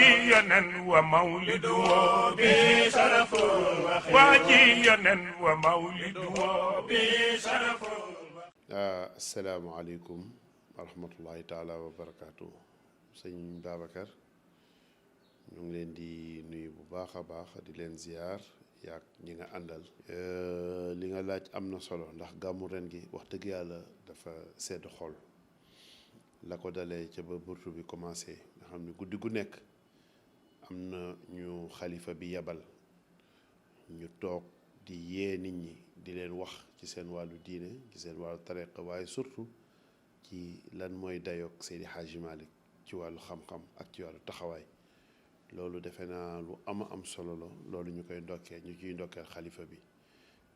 واجينا ومولده بشرف واجينا ومولده بشرف. السلام عليكم ورحمة الله تعالى وبركاته. sëñ Babacar ñu ngi leen di nuyu bu baax a baax di leen ziar yaak ñi nga àndal. li nga laaj am na solo ndax gàmmu ren gi wax dëgg yàlla dafa sedd xol la ko dalee ca ba burtu bi commencé nga xam ne guddi gu nekk am na ñu xalifa bi yebal ñu toog di yee nit ñi di leen wax ci seen wàllu diine ci seen wàllu tariqa waaye surtout ci lan mooy dayoog Seydi Hadji Malick ci wàllu xam-xam ak ci wàllu taxawaay loolu defe naa lu am solo la loolu ñu koy ndokkee ñu ciy ndokkeel xalifa bi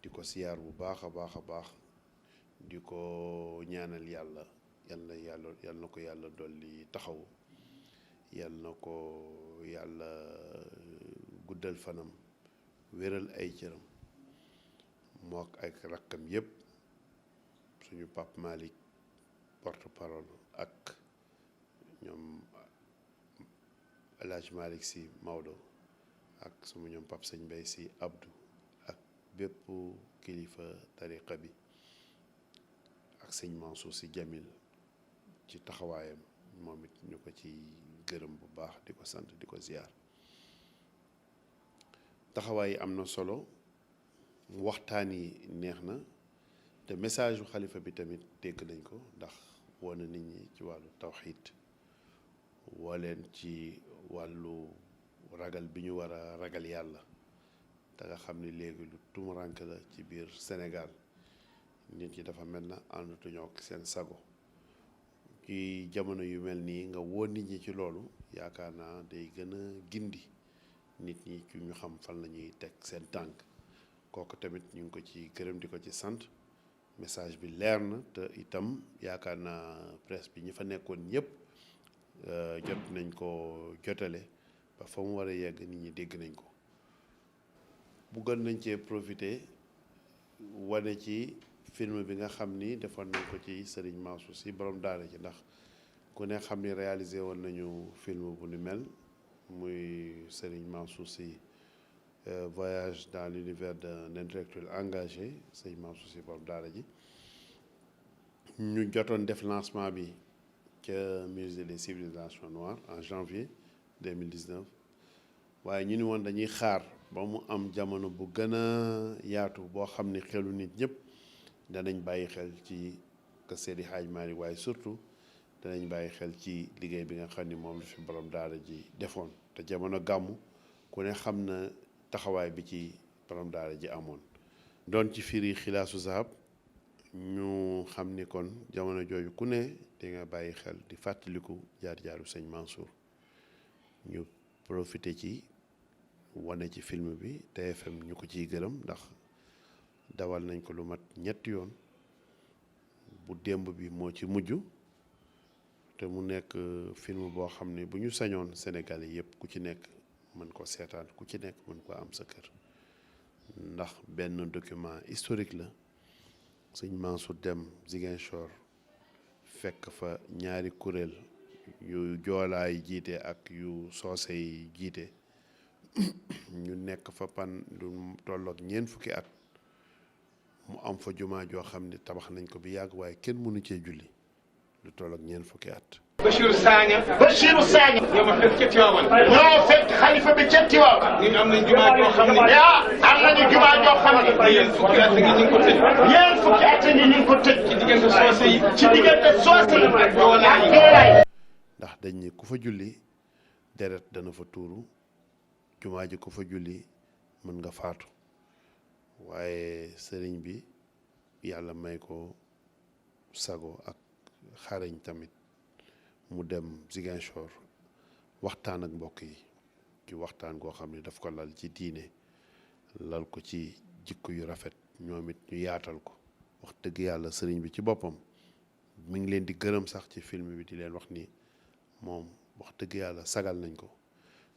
di ko siyaar bu baax a baax a baax di ko ñaanal yàlla yal na ko yàlla dolli taxawu yal na ko yàlla guddal fanam wéral ay cëram mook ak rakkam yépp suñu Pape Malick porte-parole ak ñoom El Hadj Malick Sy Maodo ak sama ñoom Pape Sëñ Mbay Sy Abdou ak bépp kilifa tariqa bi ak sëñ Mansour Sy Jamil ci taxawaayam moom it ñu ko ci gërëm bu baax di ko sant di ko ziar taxawaay yi am na solo waxtaan yi neex na te message yu xalifa bi tamit dégg nañ ko ndax woo na nit ñi ci wàllu tawxiid woo leen ci wàllu ragal bi ñu war a ragal yàlla te nga xam ni léegi lu tumurank la ci biir Sénégal nit ñi dafa mel na àndatuñoo ak seen sago ci jamono yu mel nii nga woo nit ñi ci loolu yaakaar naa day gën a gindi nit ñi ci ñu xam fan la ñuy teg seen tànk kooku tamit ñu ngi ko ci gërëm di ko ci sant message bi leer na te itam yaakaar naa presse bi ñi fa nekkoon ñëpp jot nañ ko jotale ba fa mu war a yegg nit ñi dégg nañ ko buggoon nañ cee profité wane ci film bi nga xam ni defoon nañ ko ci Serigne Mansour Sy borom daara ji ndax ku ne xam ni réalisé woon nañu film bu ni mel muy Serigne Mansour Sy voyage dans l'univers d'un intellectuel engagé Serigne Mansour Sy borom daara ji ñu jotoon def lancement bi ca musée des civilisations noires en janvier 2019 waaye ñu ni woon dañuy xaar ba mu am jamono bu gën a yaatu boo xam ni xelu nit ñëpp danañ bàyyi xel ci kër Seydi Hadji Malick waaye surtout danañ bàyyi xel ci liggéey bi nga xam ni moom la fi borom daara ji defoon te jamono gàmmu ku ne xam na taxawaay bi ci borom daara ji amoon doon ci firi xilaasu zahab ñu xam ni kon jamono jooju ku ne di nga bàyyi xel di fàttaliku jaar-jaaru sëñ Mansour ñu profité ci wane ci film bi TFM ñu ko ciy gërëm ndax dawal nañ ko lu mat ñetti yoon bu démb bi moo ci mujj te mu nekk film boo xam ne bu ñu sañoon Sénégalais yëpp ku ci nekk mën ko seetaan ku ci nekk mën ko am sa kër ndax benn document historique la sëñ Mansour dem Ziguinchor fekk fa ñaari kuréel yu joolaay jiite ak yu soose yi jiite ñu nekk fa pan lu tolloog ñeent fukki at mu am fa jumaa joo xam ne tabax nañ ko bi yàgg waaye kenn mënu cee julli lu tolloog ñeent fukki at. Bachirou Sagna ñoo ma fekk ca Tiwaawan ñoo fekk xalifa bi ca Tiwaawan ñun am nañ jumaa joo xam ne am nañu jumaa joo xam ne yéen fukki at ngi ñu ngi ko tëj yéen fukki at ngi ñu ngi ko tëj ci diggante soose yi ak joolaay ndax dañ ni ku fa julli deret dana fa tuuru jumaa ji ku fa julli mën nga faatu waaye sëriñ bi yàlla may ko sago ak xarañ tamit mu dem Ziguinchor waxtaan ak mbokk yi ci waxtaan goo xam ne daf ko lal ci diine lal ko ci jikko yu rafet ñoom it ñu yaatal ko wax dëgg yàlla sëriñ bi ci boppam mi ngi leen di gërëm sax ci film bi di leen wax ni moom wax dëgg yàlla sagal nañ ko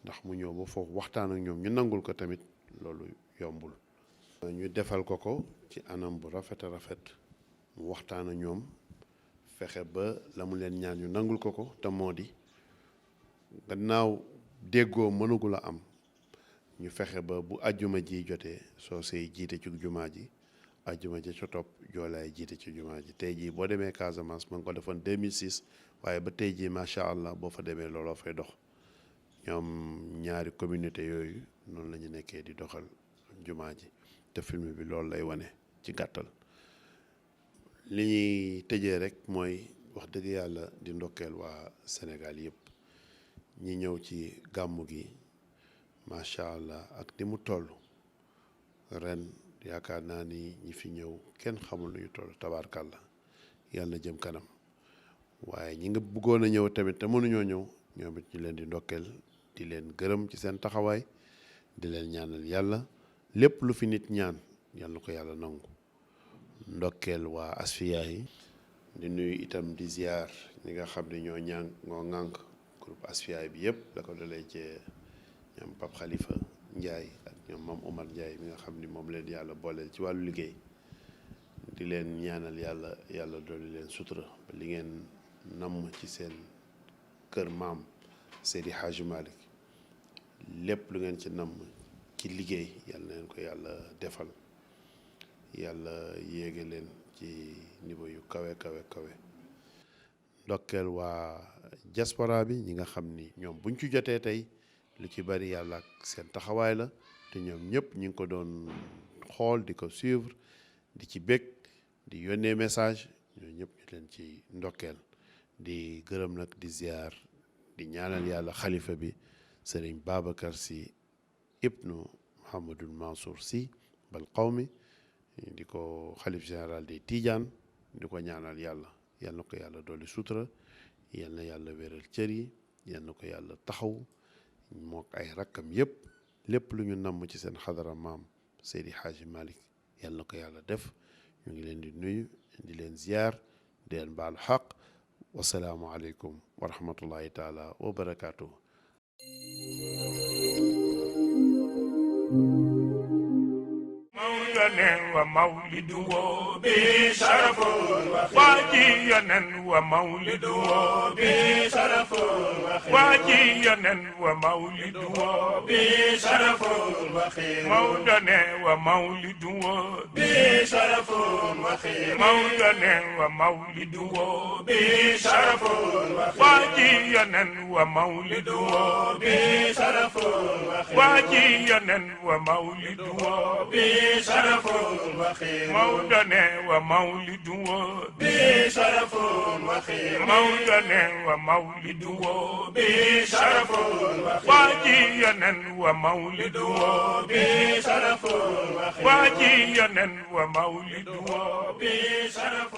ndax mu ñëw ba foofu waxtaan ak ñoom ñu nangul ko tamit loolu yombul. ñu defal ko ci anam bu rafet a rafet mu waxtaan ak ñoom fexe ba la mu leen ñaan ñu nangul ko te moo di gannaaw déggoo mënugul a am ñu fexe ba bu ajjuma ji jotee soosey jiite ci jumaa ji ajjuma ji ca topp joolaay jiite ci jumaa ji tey jii boo demee Casamance ma ngi ko defoon 2006 waaye ba tey jii macha allah boo fa demee looloo fay dox ñoom ñaari communauté yooyu noonu la ñu nekkee di doxal jumaa ji te film bi loolu lay wane ci gàttal. li ñuy tëjee rek mooy wax dëgg yàlla di ndokkeel waa Sénégal yëpp ñi ñëw ci gàmmu gi macha allah ak ni mu toll ren yaakaar naa ni ñi fi ñëw kenn xamul lu ñu toll tabaarkàlla yàlla na jëm kanam waaye ñi nga bëggoon a ñëw tamit te mënuñoo ñëw ñoom it ñu leen di ndokkeel di leen gërëm ci seen taxawaay di leen ñaanal yàlla lépp lu fi nit ñaan yàlla na ko yàlla nangu. ndokkeel waa Asfiya yi di nuyu itam di ziar ñi nga xam ne ñoo ŋànk groupe Asfiya bi yëpp la ko dalee ci ñoom Pape Khalifa Ndiaye ak ñoom Mame Omar Ndiaye mi nga xam ni moom leen yàlla booleel ci wàllu liggéey di leen ñaanal yàlla dolli leen sutura ba li ngeen namm ci seen kër maam Seydi Hadji Malick lépp lu ngeen ci namm ci liggéey yàlla na leen ko yàlla defal yàlla yéege leen ci niveau yu kawe ndokkeel waa diaspora bi ñi nga xam ni ñoom buñ ci jotee tey lu ci bari yàlla ak seen taxawaay la te ñoom ñëpp ñu ngi ko doon xool di ko suivre di ci bég di yónnee message ñoo ñëpp ñu leen ci ndokkeel di gërëm nag di ziar di ñaanal yàlla xalifa bi Sëriñ Babacar Sy ibnu Mouhamadul Mansour Sy bal qawmi di ko xalif général des Tidiane di ko ñaanal yàlla na ko yàlla dolli sutura yal na yàlla wéral cër yi yal na ko yàlla taxaw mook ay rakkam yëpp lépp lu ñu namm ci seen xadara maam Seydi Hadji Malick yal na ko yàlla def ñu ngi leen di nuyu di leen ziar di leen baalu xaq wasalaamu aleykum wa rahmatullahi taala wa barakaatuh. ومولده بشرف واجينا ومولده بشرف واجينا ومولده بشرف مولدنا ومولده بشرف مولدنا ومولده بشرف واجينا ومولده بشرف واجينا ومولده بشرف مولدنا ومولده بشرف مولدنا ومولده بشرف واجينا ومولده بشرف واجينا ومولده بشرف